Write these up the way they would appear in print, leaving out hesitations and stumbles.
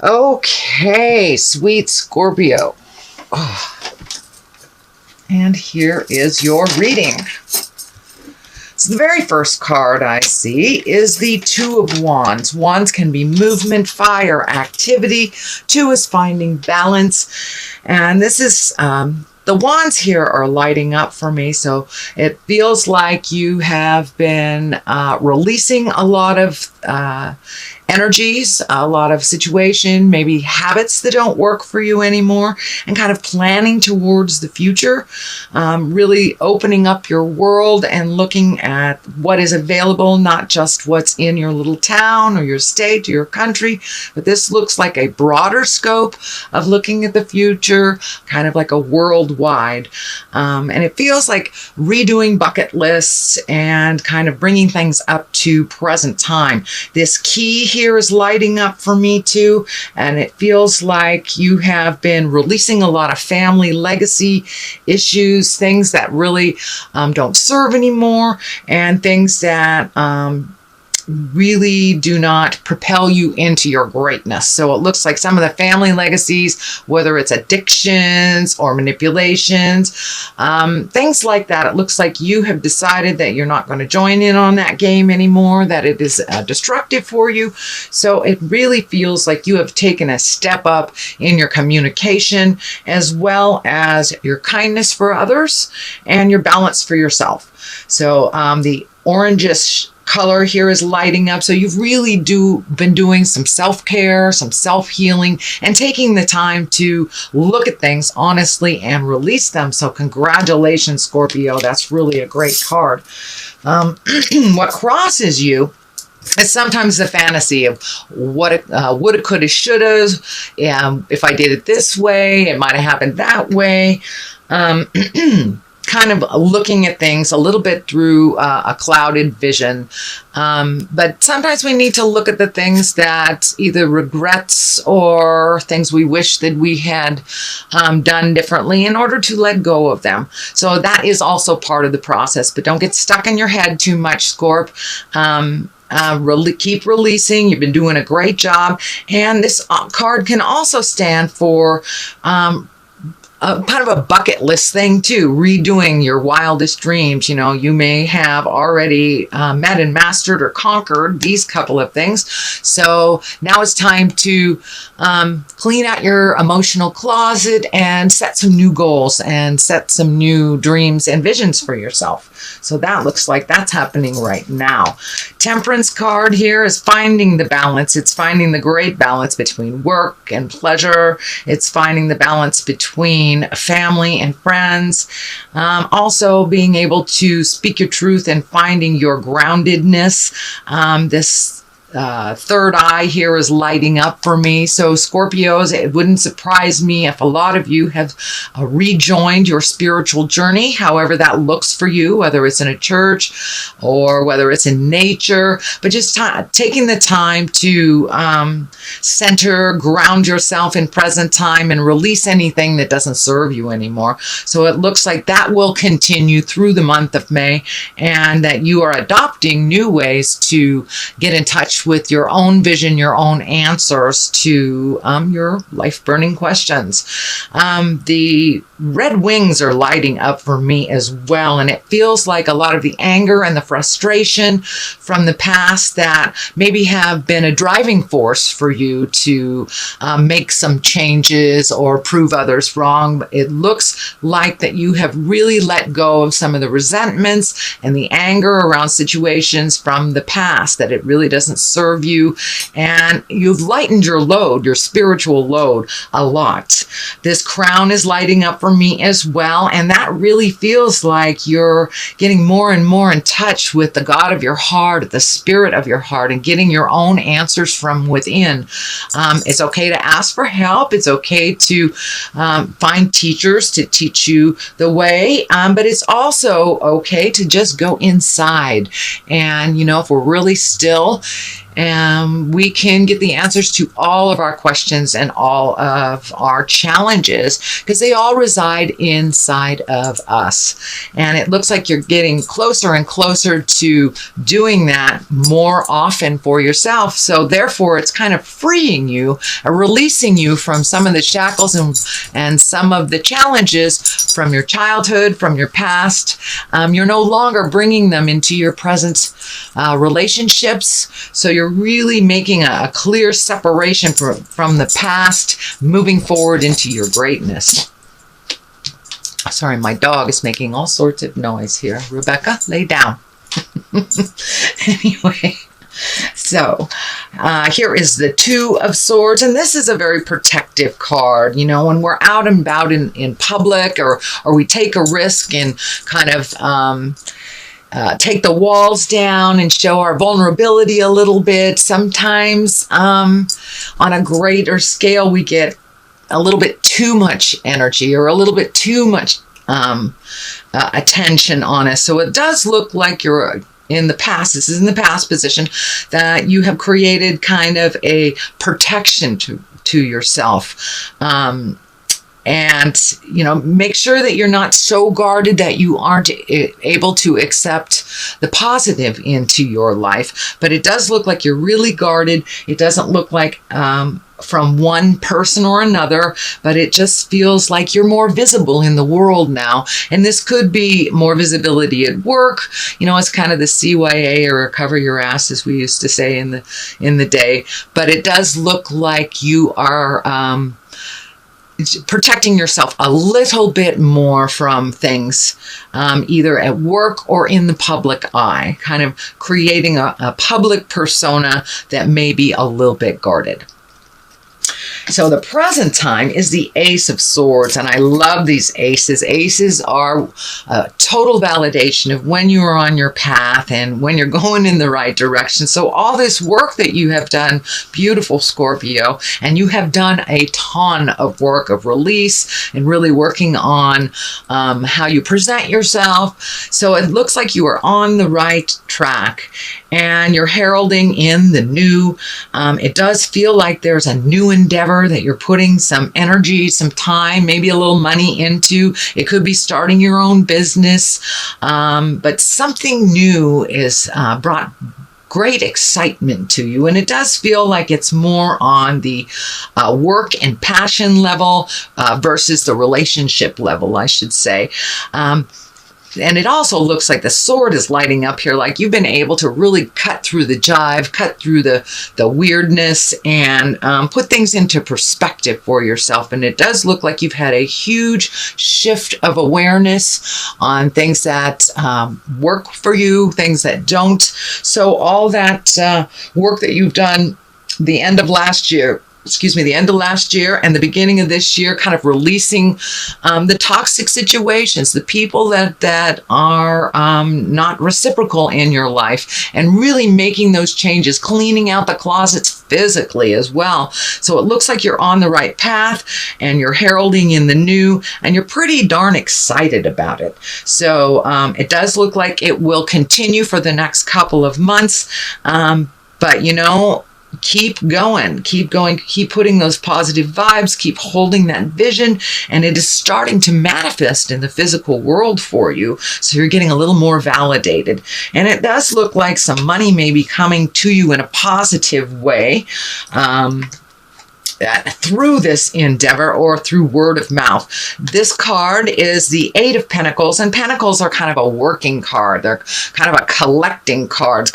Okay, sweet Scorpio. Oh, and here is your reading. So the very first card I see is the Two of Wands. Wands can be movement, fire, activity. Two is finding balance. And this is, the wands here are lighting up for me. So it feels like you have been releasing a lot of energies, a lot of situation, maybe habits that don't work for you anymore, and kind of planning towards the future, really opening up your world and looking at what is available, not just what's in your little town or your state or your country, but this looks like a broader scope of looking at the future, kind of like a worldwide. And it feels like redoing bucket lists and kind of bringing things up to present time. This key here is lighting up for me too, and it feels like you have been releasing a lot of family legacy issues, things that really don't serve anymore, and things that really do not propel you into your greatness. So it looks like some of the family legacies, whether it's addictions or manipulations, things like that, it looks like you have decided that you're not going to join in on that game anymore, that it is destructive for you. So it really feels like you have taken a step up in your communication, as well as your kindness for others and your balance for yourself. So the orangish color here is lighting up. So you've really been doing some self-care, some self-healing, and taking the time to look at things honestly and release them. So congratulations, Scorpio. That's really a great card. What crosses you is sometimes the fantasy of what it woulda, coulda, shoulda. If I did it this way, it might have happened that way. Kind of looking at things a little bit through a clouded vision. But sometimes we need to look at the things that either regrets or things we wish that we had done differently in order to let go of them. So that is also part of the process, but don't get stuck in your head too much, Scorp. Keep releasing. You've been doing a great job. And this card can also stand for kind of a bucket list thing too, redoing your wildest dreams. You know, you may have already met and mastered or conquered these couple of things. So now it's time to clean out your emotional closet and set some new goals and set some new dreams and visions for yourself. So that looks like that's happening right now. Temperance card here is finding the balance. It's finding the great balance between work and pleasure. It's finding the balance between family and friends. Also being able to speak your truth and finding your groundedness. This third eye here is lighting up for me. So Scorpios, it wouldn't surprise me if a lot of you have rejoined your spiritual journey, however that looks for you, whether it's in a church or whether it's in nature, but just taking the time to center, ground yourself in present time and release anything that doesn't serve you anymore. So it looks like that will continue through the month of May, and that you are adopting new ways to get in touch with your own vision, your own answers to your life-burning questions. The red wings are lighting up for me as well, and it feels like a lot of the anger and the frustration from the past that maybe have been a driving force for you to make some changes or prove others wrong. It looks like that you have really let go of some of the resentments and the anger around situations from the past, that it really doesn't serve you, and you've lightened your load, your spiritual load, a lot. This crown is lighting up for me as well, and that really feels like you're getting more and more in touch with the God of your heart, the spirit of your heart, and getting your own answers from within. It's okay to ask for help. It's okay to find teachers to teach you the way, but it's also okay to just go inside. And, you know, if we're really still And we can get the answers to all of our questions and all of our challenges because they all reside inside of us. And it looks like you're getting closer and closer to doing that more often for yourself. So therefore, it's kind of freeing you, releasing you from some of the shackles and some of the challenges from your childhood, from your past. You're no longer bringing them into your present relationships. So you're really making a clear separation from the past, moving forward into your greatness. Sorry, my dog is making all sorts of noise here. Rebecca, lay down. Anyway, so here is the Two of Swords, and this is a very protective card. You know, when we're out and about in public, or we take a risk and kind of take the walls down and show our vulnerability a little bit. Sometimes on a greater scale, we get a little bit too much energy or a little bit too much attention on us. So it does look like you're in the past, this is in the past position, that you have created kind of a protection to yourself. And, you know, make sure that you're not so guarded that you aren't able to accept the positive into your life. But it does look like you're really guarded. It doesn't look like from one person or another, but it just feels like you're more visible in the world now. And this could be more visibility at work. You know, it's kind of the CYA, or cover your ass, as we used to say in the day. But it does look like you are protecting yourself a little bit more from things, either at work or in the public eye, kind of creating a public persona that may be a little bit guarded. So the present time is the Ace of Swords, and I love these aces. Aces are a total validation of when you are on your path and when you're going in the right direction. So all this work that you have done, beautiful Scorpio, and you have done a ton of work of release and really working on how you present yourself. So it looks like you are on the right track and you're heralding in the new. It does feel like there's a new endeavor that you're putting some energy, some time, maybe a little money into. It could be starting your own business, but something new is brought great excitement to you. And it does feel like it's more on the work and passion level versus the relationship level, I should say. And it also looks like the sword is lighting up here, like you've been able to really cut through the jive, cut through the weirdness, and put things into perspective for yourself. And it does look like you've had a huge shift of awareness on things that work for you, things that don't. So all that work that you've done the end of last year and the beginning of this year, kind of releasing the toxic situations, the people that are not reciprocal in your life, and really making those changes, cleaning out the closets physically as well. So it looks like you're on the right path and you're heralding in the new, and you're pretty darn excited about it. So it does look like it will continue for the next couple of months. But, you know, keep going, keep putting those positive vibes, keep holding that vision, and it is starting to manifest in the physical world for you. So you're getting a little more validated. And it does look like some money may be coming to you in a positive way. Through this endeavor or through word of mouth. This card is the Eight of Pentacles, and Pentacles are kind of a working card. They're kind of a collecting card,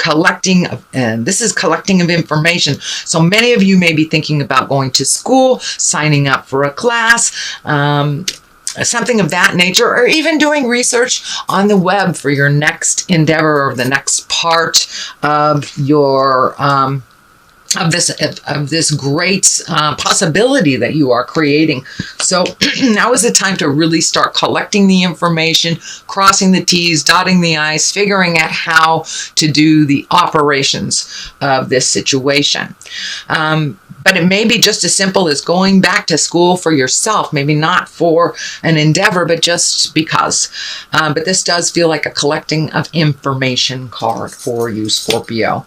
and this is collecting of information. So many of you may be thinking about going to school, signing up for a class, something of that nature, or even doing research on the web for your next endeavor or the next part of your of this great possibility that you are creating. So now is the time to really start collecting the information, crossing the T's, dotting the I's, figuring out how to do the operations of this situation. But it may be just as simple as going back to school for yourself, maybe not for an endeavor, but just because. But this does feel like a collecting of information card for you, Scorpio.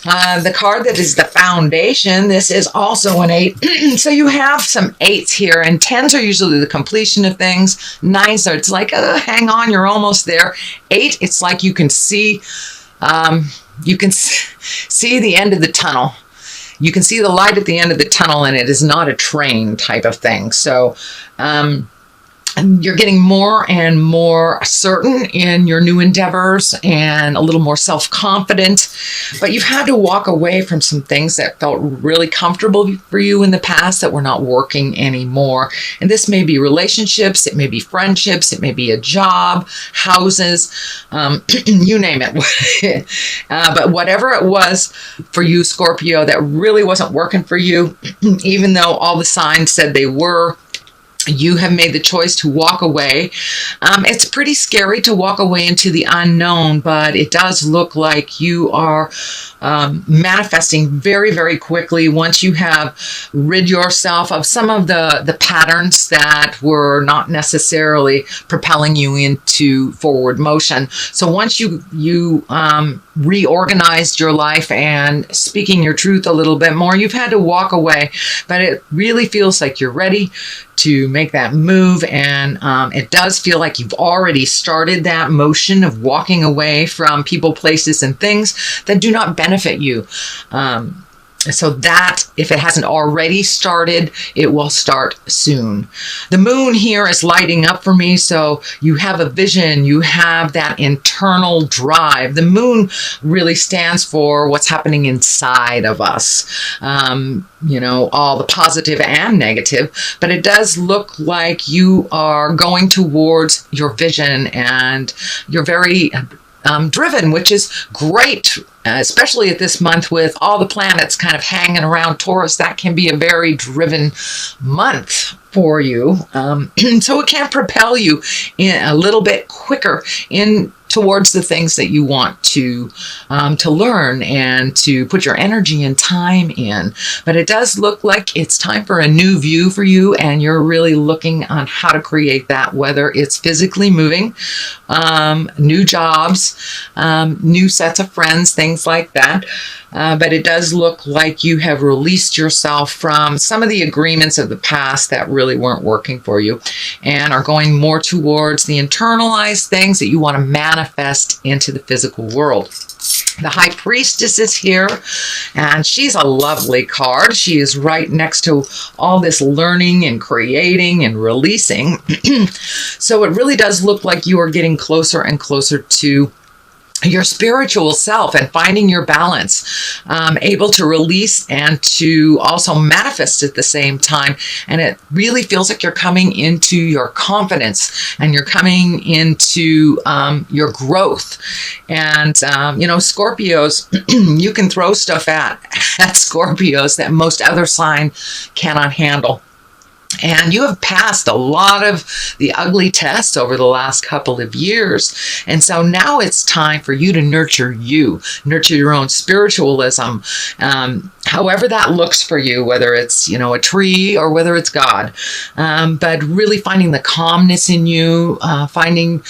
The card that is the foundation, this is also an 8. So you have some 8s here, and 10s are usually the completion of things. 9s are, it's like, hang on, you're almost there. 8, it's like you can see the end of the tunnel. You can see the light at the end of the tunnel, and it is not a train type of thing. So, you're getting more and more certain in your new endeavors and a little more self-confident, but you've had to walk away from some things that felt really comfortable for you in the past that were not working anymore. And this may be relationships, it may be friendships, it may be a job, houses, you name it. But whatever it was for you, Scorpio, that really wasn't working for you, even though all the signs said they were, you have made the choice to walk away. It's pretty scary to walk away into the unknown, but it does look like you are manifesting very, very quickly once you have rid yourself of some of the patterns that were not necessarily propelling you into forward motion. So once you reorganized your life and speaking your truth a little bit more, you've had to walk away, but it really feels like you're ready to make that move. And it does feel like you've already started that motion of walking away from people, places, and things that do not benefit you. So that, if it hasn't already started, it will start soon. The moon here is lighting up for me, so you have a vision, you have that internal drive. The moon really stands for what's happening inside of us, all the positive and negative, but it does look like you are going towards your vision, and you're very driven, which is great, especially at this month with all the planets kind of hanging around Taurus. That can be a very driven month for you. So it can propel you in a little bit quicker in towards the things that you want to learn and to put your energy and time in. But it does look like it's time for a new view for you, and you're really looking on how to create that, whether it's physically moving, new jobs, new sets of friends, things like that. But it does look like you have released yourself from some of the agreements of the past that really weren't working for you, and are going more towards the internalized things that you want to manifest into the physical world. The High Priestess is here, and she's a lovely card. She is right next to all this learning and creating and releasing. So it really does look like you are getting closer and closer to your spiritual self and finding your balance, able to release and to also manifest at the same time. And it really feels like you're coming into your confidence and you're coming into your growth. And, Scorpios, you can throw stuff at Scorpios that most other sign cannot handle. And you have passed a lot of the ugly tests over the last couple of years. And so now it's time for you to nurture your own spiritualism, however that looks for you, whether it's, a tree or whether it's God. But really finding the calmness in you, finding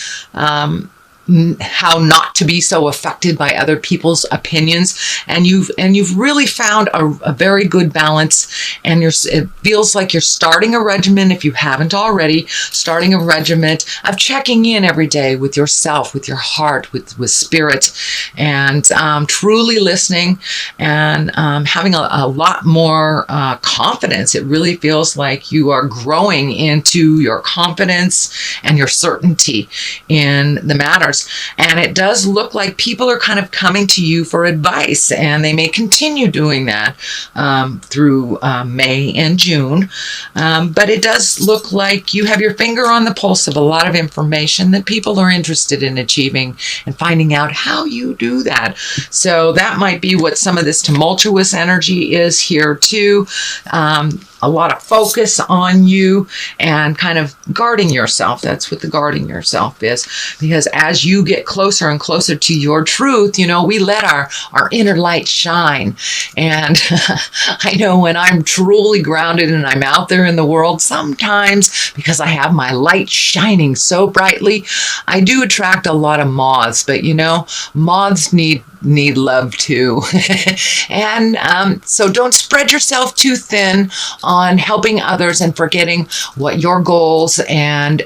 how not to be so affected by other people's opinions, and you've really found a very good balance. And it feels like you're starting a regimen, if you haven't already, starting a regimen of checking in every day with yourself, with your heart, with spirit, and truly listening and having a lot more confidence. It really feels like you are growing into your confidence and your certainty in the matters. And it does look like people are kind of coming to you for advice, and they may continue doing that through May and June. But it does look like you have your finger on the pulse of a lot of information that people are interested in achieving and finding out how you do that. So that might be what some of this tumultuous energy is here too. A lot of focus on you and kind of guarding yourself. That's what the guarding yourself is. Because as you get closer and closer to your truth, we let our inner light shine. And I know when I'm truly grounded and I'm out there in the world, sometimes because I have my light shining so brightly, I do attract a lot of moths. But moths need love too. And so don't spread yourself too thin on helping others and forgetting what your goals and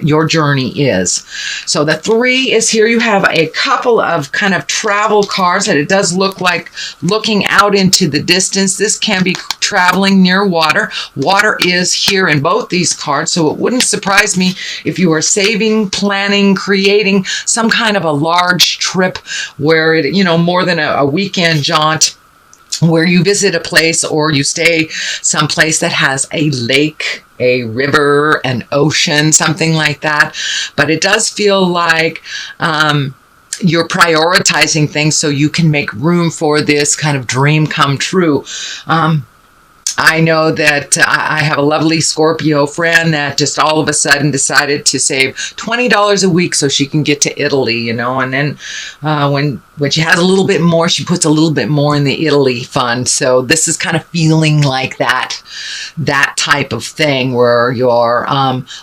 your journey is. So the 3 is here. You have a couple of kind of travel cards, and it does look like looking out into the distance. This can be traveling near water. Water is here in both these cards, so it wouldn't surprise me if you are saving, planning, creating some kind of a large trip where it, more than a weekend jaunt, where you visit a place or you stay someplace that has a lake, a river, an ocean, something like that. But it does feel like you're prioritizing things so you can make room for this kind of dream come true. I know that I have a lovely Scorpio friend that just all of a sudden decided to save $20 a week so she can get to Italy, and then when she has a little bit more, she puts a little bit more in the Italy fund. So this is kind of feeling like that type of thing where you're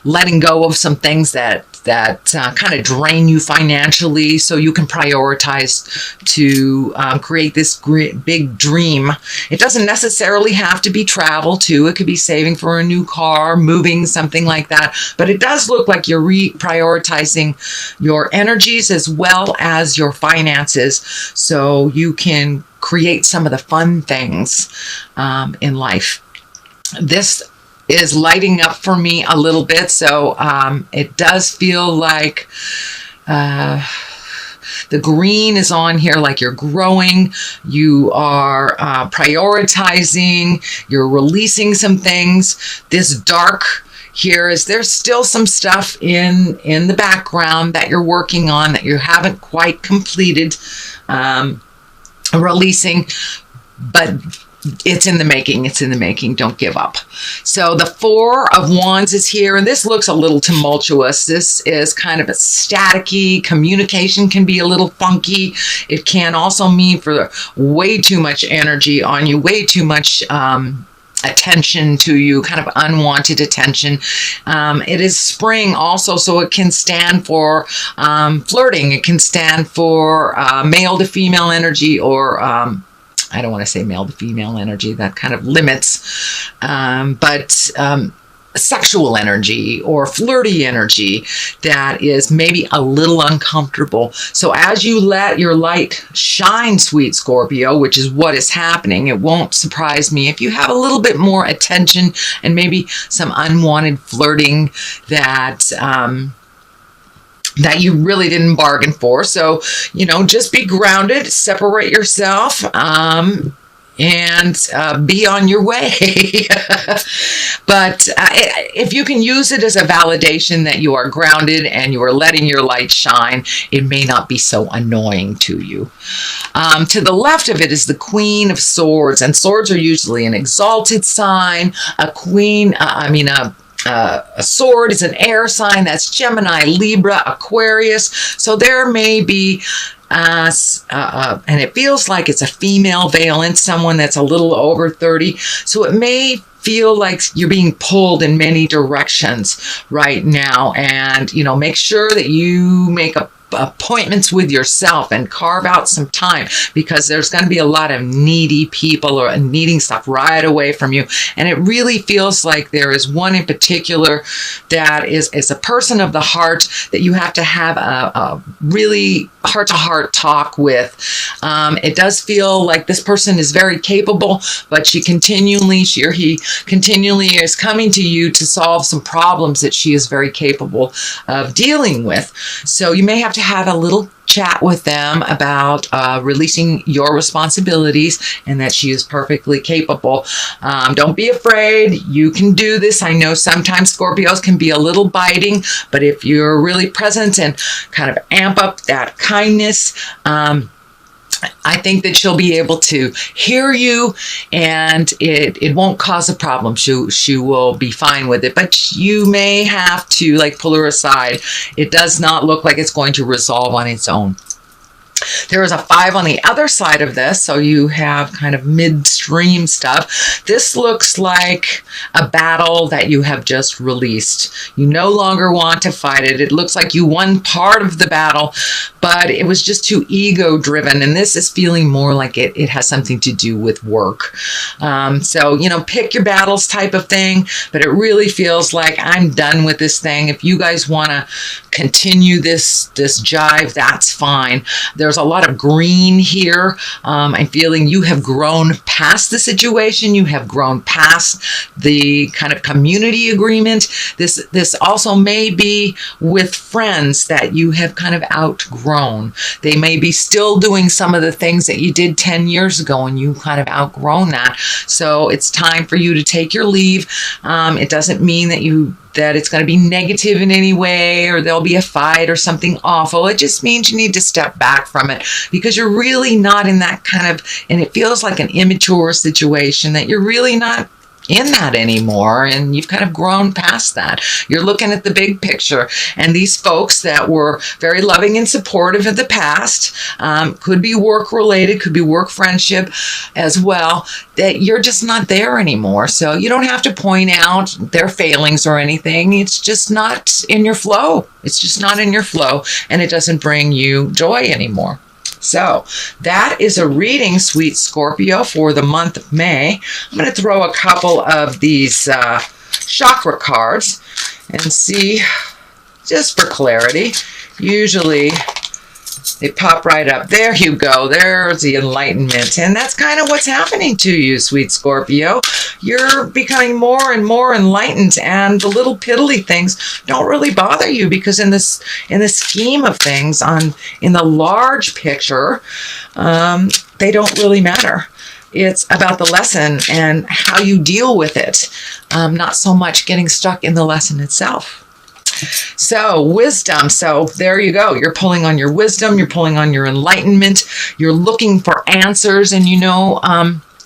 letting go of some things that kind of drain you financially, so you can prioritize to create this big dream. It doesn't necessarily have to be travel too. It could be saving for a new car, moving, something like that. But it does look like you're prioritizing your energies as well as your finances, so you can create some of the fun things in life. This is lighting up for me a little bit, so it does feel like the green is on here, like you're growing, you are prioritizing, you're releasing some things. This dark here is there's still some stuff in the background that you're working on that you haven't quite completed releasing, but it's in the making. Don't give up. So the 4 of Wands is here, and this looks a little tumultuous. This is kind of a staticky. Communication can be a little funky. It can also mean for way too much energy on you, way too much attention to you, kind of unwanted attention. It is spring also, so it can stand for flirting. It can stand for male to female energy, or I don't want to say male to female energy, that kind of limits, but sexual energy or flirty energy that is maybe a little uncomfortable. So as you let your light shine, sweet Scorpio, which is what is happening, it won't surprise me if you have a little bit more attention and maybe some unwanted flirting that you really didn't bargain for. So, just be grounded, separate yourself, and be on your way. But if you can use it as a validation that you are grounded and you are letting your light shine, it may not be so annoying to you. To the left of it is the Queen of Swords, and swords are usually an exalted sign. A sword is an air sign. That's Gemini, Libra, Aquarius. So there may be, and it feels like it's a female valence, someone that's a little over 30. So it may feel like you're being pulled in many directions right now. And, make sure that you make appointments with yourself and carve out some time, because there's going to be a lot of needy people or needing stuff right away from you. And it really feels like there is one in particular that is a person of the heart that you have to have a really heart-to-heart talk with. It does feel like this person is very capable, but she or he continually is coming to you to solve some problems that she is very capable of dealing with. So you may have to have a little chat with them about releasing your responsibilities, and that she is perfectly capable. Don't be afraid. You can do this. I know sometimes Scorpios can be a little biting, but if you're really present and kind of amp up that kindness, I think that she'll be able to hear you, and it won't cause a problem. She will be fine with it, but you may have to like pull her aside. It does not look like it's going to resolve on its own. There is a 5 on the other side of this, so you have kind of midstream stuff. This looks like a battle that you have just released. You no longer want to fight it. It looks like you won part of the battle, but it was just too ego-driven, and this is feeling more like it has something to do with work. So, you know, pick your battles type of thing, but it really feels like I'm done with this thing. If you guys want to continue this jive, that's fine. There's a lot of green here. I'm feeling you have grown past the situation. You have grown past the kind of community agreement. This also may be with friends that you have kind of outgrown. They may be still doing some of the things that you did 10 years ago, and you kind of outgrown that. So it's time for you to take your leave. It doesn't mean that it's going to be negative in any way, or there'll be a fight or something awful. It just means you need to step back from it, because you're really not in that kind of, and it feels like an immature situation, that you're really not in that anymore, and you've kind of grown past that. You're looking at the big picture, and these folks that were very loving and supportive in the past, could be work related, could be work friendship as well, that you're just not there anymore. So you don't have to point out their failings or anything. It's just not in your flow. It's just not in your flow, and it doesn't bring you joy anymore. So that is a reading, sweet Scorpio, for the month of May. I'm going to throw a couple of these chakra cards and see, just for clarity. Usually they pop right up. There you go. There's the enlightenment. And that's kind of what's happening to you, sweet Scorpio. You're becoming more and more enlightened, and the little piddly things don't really bother you, because in the scheme of things, in the large picture, they don't really matter. It's about the lesson and how you deal with it, not so much getting stuck in the lesson itself. So wisdom. So there you go. You're pulling on your wisdom. You're pulling on your enlightenment. You're looking for answers. And you know,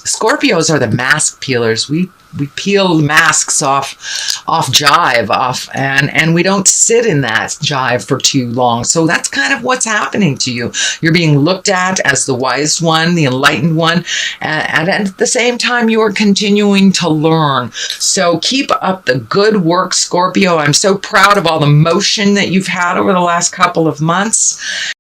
Scorpios are the mask peelers. We peel masks off jive, and we don't sit in that jive for too long. So that's kind of what's happening to you. You're being looked at as the wise one, the enlightened one, and at the same time, you are continuing to learn. So keep up the good work, Scorpio. I'm so proud of all the motion that you've had over the last couple of months.